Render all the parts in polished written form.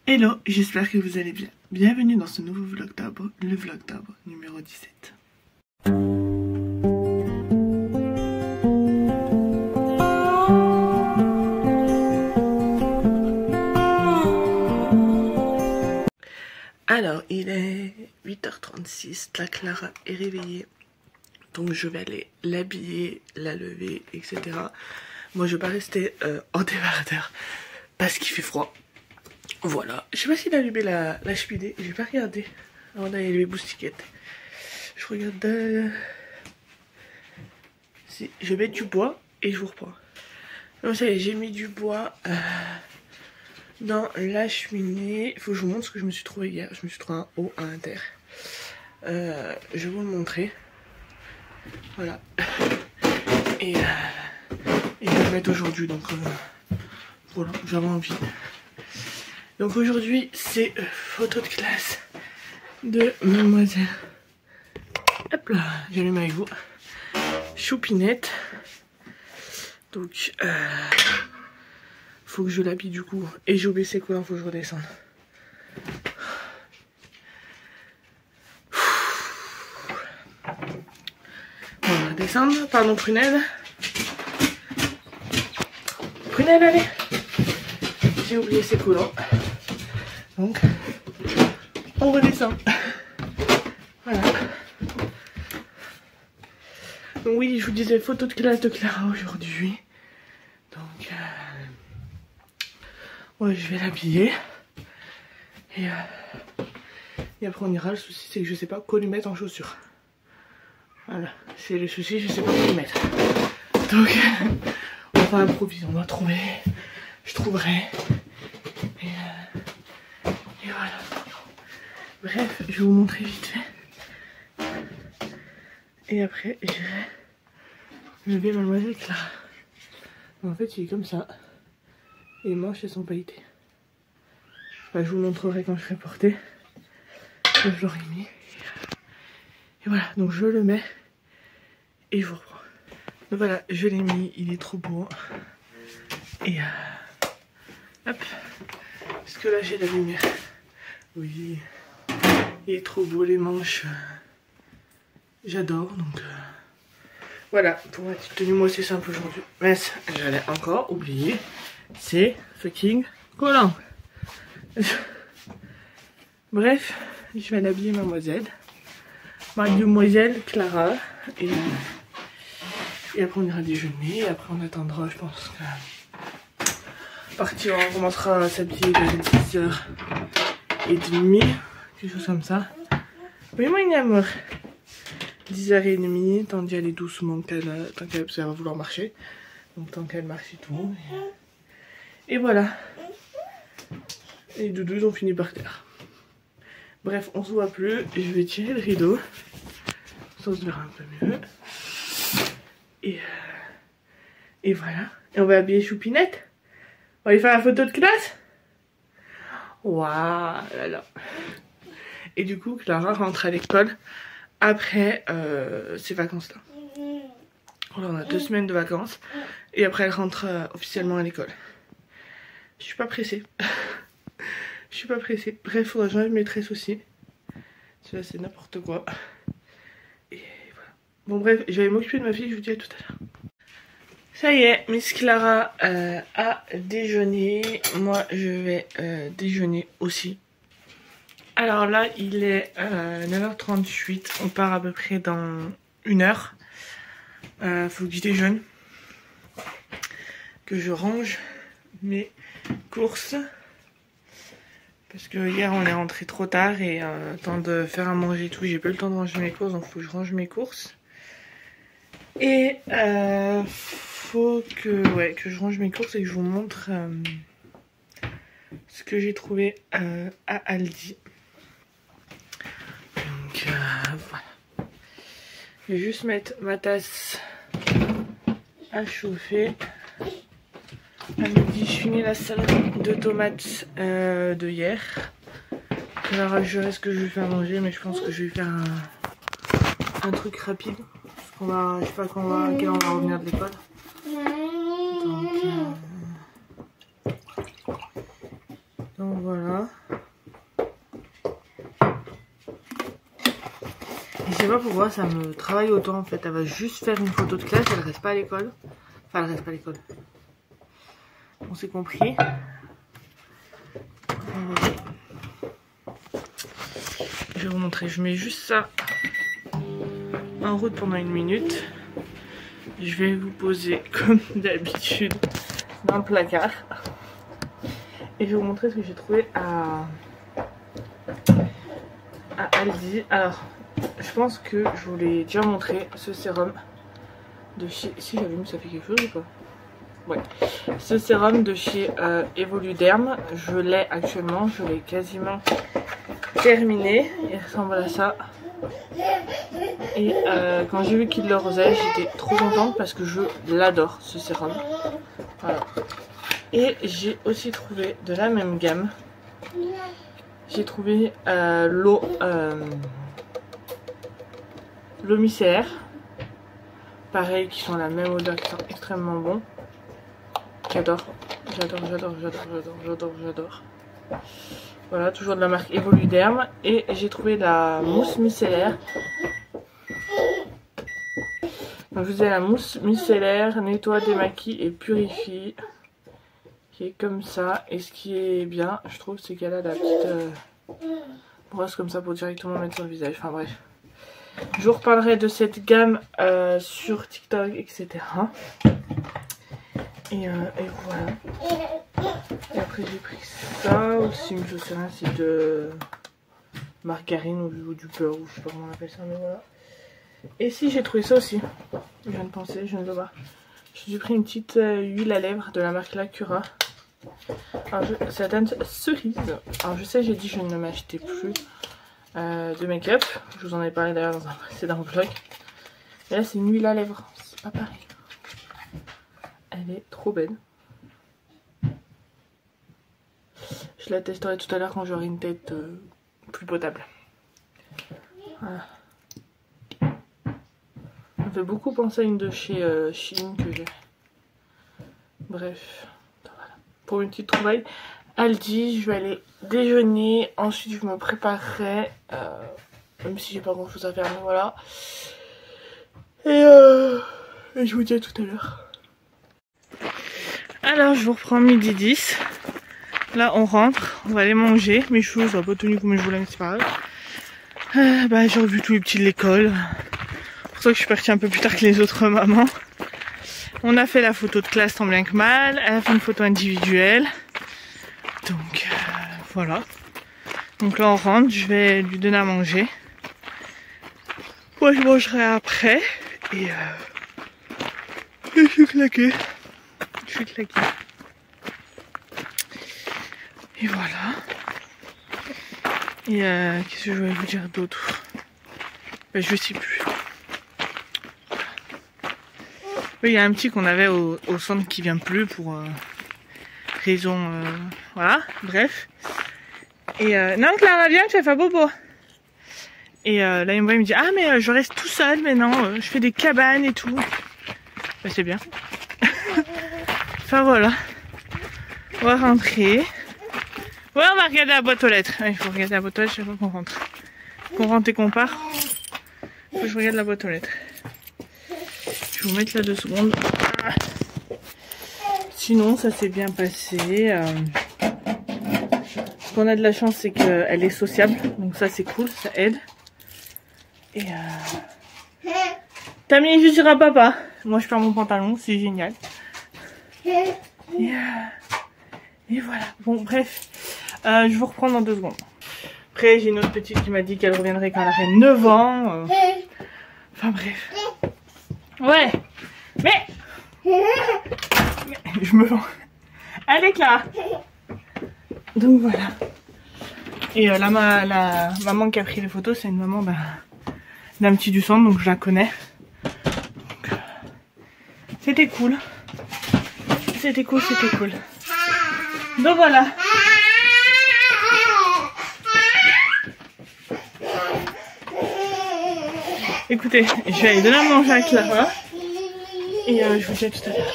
Hello, j'espère que vous allez bien. Bienvenue dans ce nouveau vlogtober, le vlogtober numéro 17. Alors, il est 8h36, la Clara est réveillée. Donc je vais aller l'habiller, la lever, etc. Moi je vais pas rester en débardeur parce qu'il fait froid. Voilà, je sais pas s'il a allumé la cheminée, j'ai pas regardé avant d'aller les boustiquettes. Je regarde si je mets du bois et je vous reprends. Donc ça y est, j'ai mis du bois dans la cheminée. Il faut que je vous montre ce que je me suis trouvé hier. Je me suis trouvé un haut à inter. Je vais vous le montrer. Voilà. Et je vais le mettre aujourd'hui, donc voilà, j'avais envie. Donc aujourd'hui c'est photo de classe de mademoiselle. Hop là, j'allume avec vous. Choupinette. Donc faut que je l'habille du coup. Et j'ai oublié c'est quoi, faut que je redescende. On va descendre, pardon prunelle. Prunelle, allez. J'ai oublié ses collants. Donc, on redescend. Voilà. Donc oui, je vous disais photo de classe de Clara aujourd'hui. Donc, ouais, je vais l'habiller. Et après on ira. Le souci c'est que je sais pas quoi lui mettre en chaussures. Voilà, c'est le souci, je sais pas quoi lui mettre. Donc, on va improviser, on va trouver. Je trouverai. Et voilà. Bref, je vais vous montrer vite fait. Et après, j'irai lever mademoiselle Clara. En fait, il est comme ça. Et les manches, elles sont pailletées. Enfin, je vous montrerai quand je serai portée. Je l'aurai mis. Et voilà, donc je le mets. Et je vous reprends. Donc voilà, je l'ai mis. Il est trop beau. Et hop. Parce que là, j'ai la lumière. Oui. Il est trop beau, les manches. J'adore, donc voilà, pour ma petite tenue, moi c'est simple aujourd'hui. Mais j'allais encore oublier, c'est fucking collant. Bref, je vais l'habiller mademoiselle Clara. Et après on ira déjeuner, et après on attendra, je pense que partir, on commencera à s'habiller vers 10h30, quelque chose comme ça. Oui, mon amour. 10h30, tant d'y aller doucement, tant qu'elle va vouloir marcher. Donc tant qu'elle marche et tout. Et voilà. Et de deux, on finit par terre. Bref, on se voit plus. Je vais tirer le rideau. Ça se verra un peu mieux. Et voilà. Et on va habiller Choupinette. On va lui faire la photo de classe. Waouh là là. Et du coup, Clara rentre à l'école après ces vacances-là. Voilà, on a 2 semaines de vacances. Et après, elle rentre officiellement à l'école. Je suis pas pressée. Je suis pas pressée. Bref, faudra changer de maîtresse aussi. Cela, c'est n'importe quoi. Et voilà. Bon, bref, je vais aller m'occuper de ma fille. Je vous dis à tout à l'heure. Ça y est, Miss Clara a déjeuné. Moi, je vais déjeuner aussi. Alors là, il est 9h38. On part à peu près dans 1 heure. Faut que je déjeune. Que je range mes courses. Parce que hier, on est rentré trop tard et temps de faire à manger et tout. J'ai pas eu le temps de ranger mes courses, donc faut que je range mes courses. Et faut que je range mes courses et que je vous montre ce que j'ai trouvé à Aldi. Donc voilà. Je vais juste mettre ma tasse à chauffer. À midi, je finis la salade de tomates de hier. Alors je verrai ce que je vais faire manger, mais je pense que je vais faire un truc rapide. Parce qu'on va, je sais pas quand on va revenir de l'école. Donc Voilà. Et je sais pas pourquoi ça me travaille autant en fait. Elle va juste faire une photo de classe, elle reste pas à l'école. Enfin, elle reste pas à l'école. On s'est compris. Je vais vous montrer. Je mets juste ça en route pendant 1 minute. Je vais vous poser comme d'habitude dans le placard. Et je vais vous montrer ce que j'ai trouvé à Aldi. Alors, je pense que je vous l'ai déjà montré, ce sérum de chez... Si j'avais mis, ça fait quelque chose ou pas? Ouais. Ce sérum de chez Evoluderm, je l'ai actuellement, je l'ai quasiment terminé. Il ressemble à ça. Et quand j'ai vu qu'il le rosait, j'étais trop contente parce que je l'adore, ce sérum. Voilà. Et j'ai aussi trouvé de la même gamme. J'ai trouvé l'eau micellaire. Pareil, qui sont la même odeur, qui sont extrêmement bons. J'adore. Voilà, toujours de la marque Evoluderm. Et j'ai trouvé la mousse micellaire. Donc je vous disais, la mousse micellaire nettoie, démaquille et purifie. Qui est comme ça. Et ce qui est bien, je trouve, c'est qu'elle a la petite brosse comme ça pour directement mettre sur le visage. Enfin bref. Je vous reparlerai de cette gamme sur TikTok, etc. Et voilà. Et après j'ai pris ça aussi, je sais rien, c'est de margarine ou du beurre, ou je sais pas comment on appelle ça, mais voilà. Et si j'ai trouvé ça aussi, je viens de penser, je ne sais pas. J'ai pris une petite huile à lèvres de la marque Lacura. Alors ça donne cerise. Alors je sais, j'ai dit que je ne m'achetais plus de make-up. Je vous en ai parlé d'ailleurs dans un précédent vlog. Et là c'est une huile à lèvres, c'est pas pareil. Elle est trop belle. Je la testerai tout à l'heure quand j'aurai une tête plus potable. Voilà. Ça me fait beaucoup penser à une de chez Shein que j'ai. Bref. Voilà. Pour une petite trouvaille. Aldi, je vais aller déjeuner. Ensuite je me préparerai. Même si j'ai pas grand chose à faire, mais voilà. Et je vous dis à tout à l'heure. Alors je vous reprends 12h10. Là on rentre, on va aller manger. Mes choses, ça n'a pas tenu comme je voulais, mais c'est pas grave. J'ai revu tous les petits de l'école. C'est pour ça que je suis partie un peu plus tard que les autres mamans. On a fait la photo de classe tant bien que mal. Elle a fait une photo individuelle. Donc voilà. Donc là on rentre, je vais lui donner à manger. Moi je mangerai après. Et je suis claquée. Je suis claquée. Et voilà. Et qu'est-ce que je voulais vous dire d'autre? Je sais plus. Il y a un petit qu'on avait au centre qui vient plus pour raison... voilà, bref. Et non Clara, viens, tu vas faire bobo. Et là il me dit, ah mais je reste tout seul maintenant, je fais des cabanes et tout. Bah, c'est bien. Enfin voilà. On va rentrer. Ouais, on va regarder la boîte aux lettres. Il faut regarder la boîte aux lettres chaque fois qu'on rentre. Qu'on rentre et qu'on part. Faut que je regarde la boîte aux lettres. Je vais vous mettre là 2 secondes. Sinon, ça s'est bien passé. Ce qu'on a de la chance, c'est qu'elle est sociable. Donc ça, c'est cool, ça aide. Et t'as mis juste sur un papa. Moi, je perds mon pantalon, c'est génial. Et voilà. Bon, bref. Je vous reprends dans 2 secondes. Après, j'ai une autre petite qui m'a dit qu'elle reviendrait quand elle aurait 9 ans. Enfin, bref. Ouais. Mais je me vends. Allez, Clara. Donc, voilà. Et la maman qui a pris les photos, c'est une maman d'un petit du centre, donc je la connais. C'était cool. C'était cool, c'était cool. Donc, voilà. Écoutez, je vais aller donner à manger à Clara. Et je vous dis à tout à l'heure.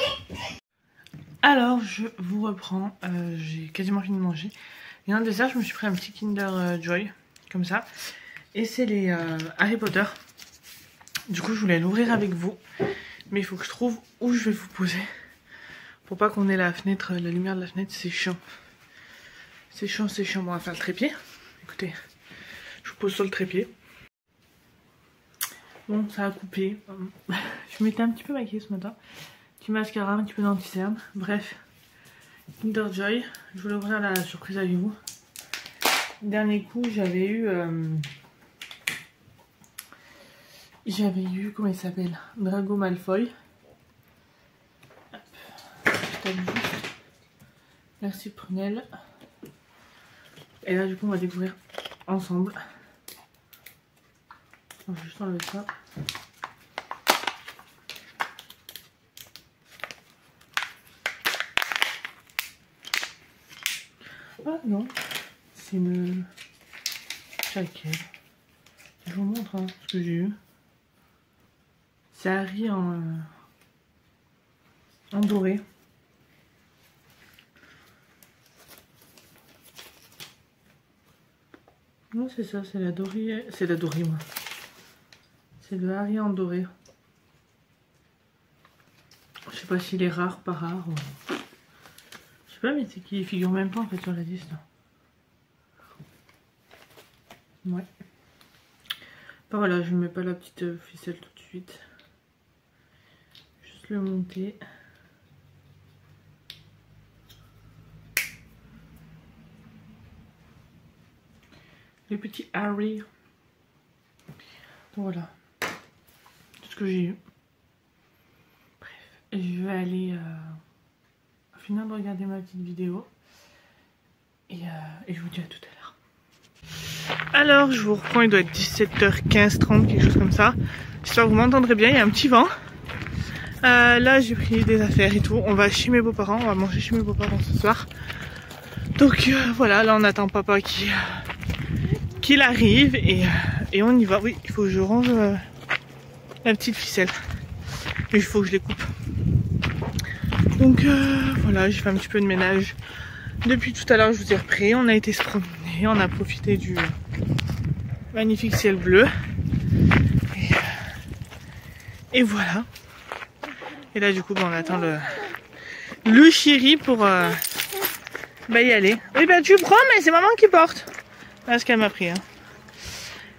Alors, je vous reprends. J'ai quasiment fini de manger. Et en dessert, je me suis pris un petit Kinder Joy, comme ça. Et c'est les Harry Potter. Du coup, je voulais l'ouvrir avec vous. Mais il faut que je trouve où je vais vous poser. Pour pas qu'on ait la fenêtre, la lumière de la fenêtre, c'est chiant. C'est chiant, c'est chiant. Bon, on va faire le trépied. Écoutez, je vous pose sur le trépied. Bon, ça a coupé. Je m'étais un petit peu maquillée ce matin. Petit mascara, un petit peu d'anti-cerne. Bref, Kinder Joy. Je voulais ouvrir la surprise avec vous. Dernier coup, j'avais eu... comment il s'appelle? Drago Malfoy. Hop. Je tape juste. Merci Prunelle. Et là, du coup, on va découvrir ensemble. Je vais juste enlever ça. Ah non, c'est une jaquette. Je vous montre hein, ce que j'ai eu. C'est Harry en doré. Non, c'est ça, c'est la dorée. C'est la dorée, moi. C'est le Harry en doré. Je sais pas s'il est rare, pas rare. Ou... Je sais pas, mais c'est qu'il figure même pas en fait sur la liste. Ouais. Bah voilà, je ne mets pas la petite ficelle tout de suite. Juste le monter. Les petits Harry. Donc voilà. Tout ce que j'ai eu. Bref. Et je vais aller finir de regarder ma petite vidéo. Et je vous dis à tout à l'heure. Alors je vous reprends, il doit être 17h15, 30, quelque chose comme ça. J'espère que vous m'entendrez bien, il y a un petit vent. Là j'ai pris des affaires et tout. On va chez mes beaux-parents, on va manger chez mes beaux-parents ce soir. Donc voilà, là on attend papa qu'il arrive et on y va. Oui, il faut que je range la petite ficelle. Mais il faut que je les coupe. Donc voilà, j'ai fait un petit peu de ménage. Depuis tout à l'heure, je vous ai repris. On a été se promener, on a profité du magnifique ciel bleu. Et voilà. Et là, du coup, on attend le chéri pour y aller. Oui, bah tu prends, mais c'est maman qui porte. Voilà ce qu'elle m'a pris. Hein.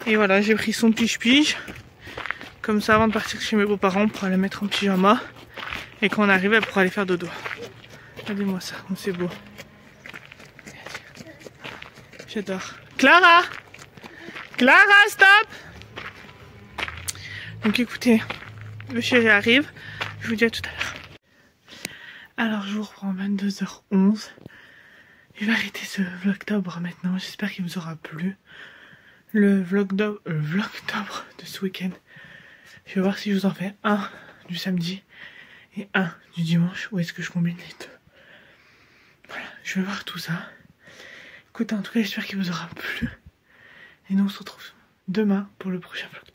Et voilà, j'ai pris son pige-pige. Comme ça, avant de partir chez mes beaux-parents, pour la mettre en pyjama. Et quand on arrive, elle pourra aller faire dodo. Regardez-moi ça, c'est beau. J'adore. Clara! Clara, stop! Donc écoutez, le chéri arrive. Je vous dis à tout à l'heure. Alors je vous reprends 22h11. Je vais arrêter ce vlogtobre maintenant. J'espère qu'il vous aura plu. Le vlogtobre de ce week-end. Je vais voir si je vous en fais un du samedi et un du dimanche. Ou est-ce que je combine les deux? Voilà, je vais voir tout ça. Écoutez, en tout cas, j'espère qu'il vous aura plu. Et nous, on se retrouve demain pour le prochain vlog.